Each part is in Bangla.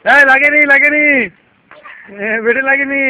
লাগেনি বেটে লাগেনি।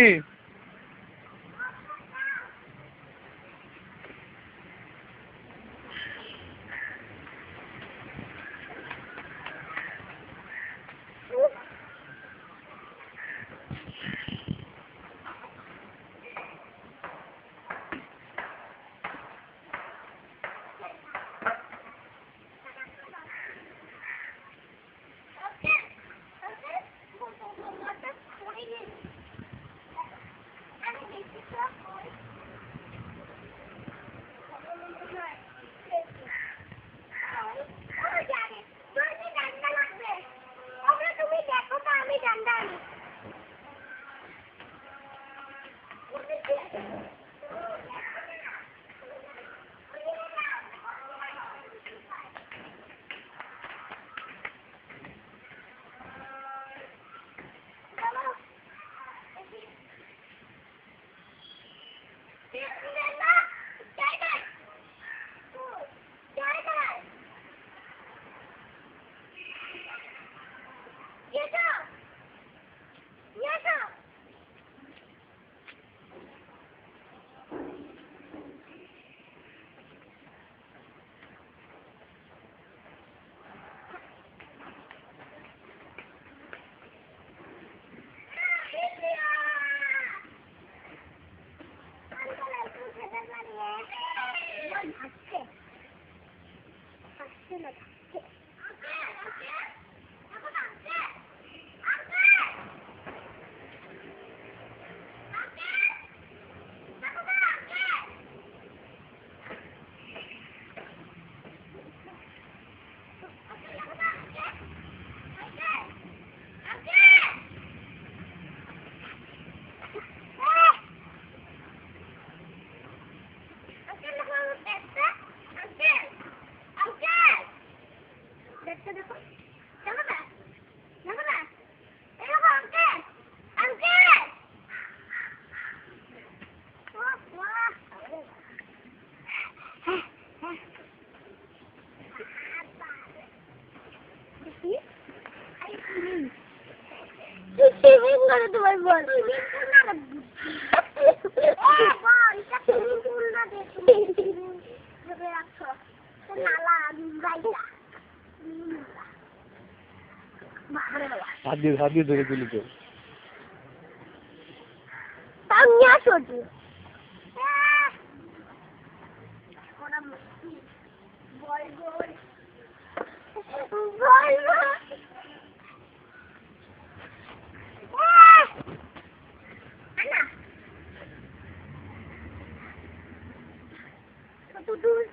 হাত দিয়ে ধরে তুলি তো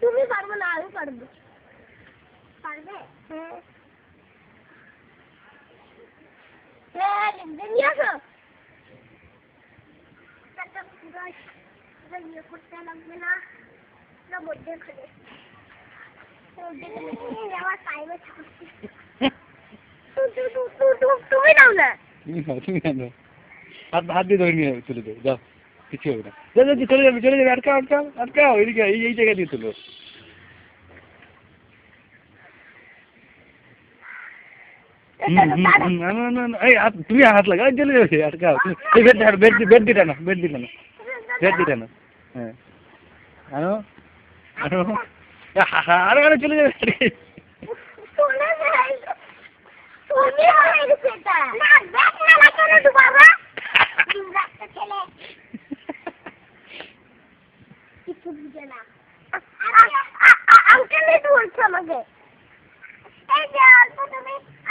তুমি পারবো না, আমি পারবো। পারবে? নিয়ে আসো। ইয়ে করতে লাগবে না, মধ্যে খেলে আমার টাইমে থাকছি। তুমি নাও না, তুমি কেন হাত দিয়ে ধরে নিয়ে তুলে দেবো, যাও কিছু হবে না, চলে যাবে আটকাও এদিকে এই জায়গায় দিয়ে তুলো। তুমি হাত লাগাও, চলে যাবে, আটকাও। বেড দিটা না হ্যাঁ আরো চলে যাবে।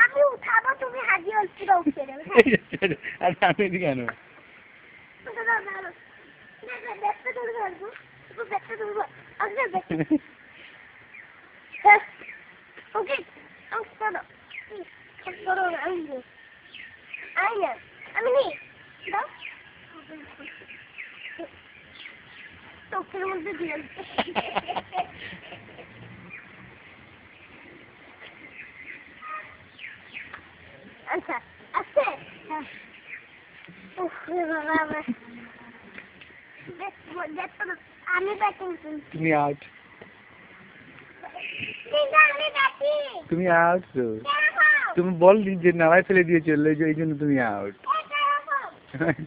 আমি উঠাবো, তুমি হাজিয়ে উঠে দেবে। আমি এদিকে আনো। চোখের মধ্যে দিয়ে আচ্ছা আচ্ছা আমি ব্যাটিং তুমি আউট, আমি ব্যাটিং তুমি আউট। তুমি বল যে নাড়ায় ফেলে দিয়ে চললে যে এই জন্য তুমি আউট। আমি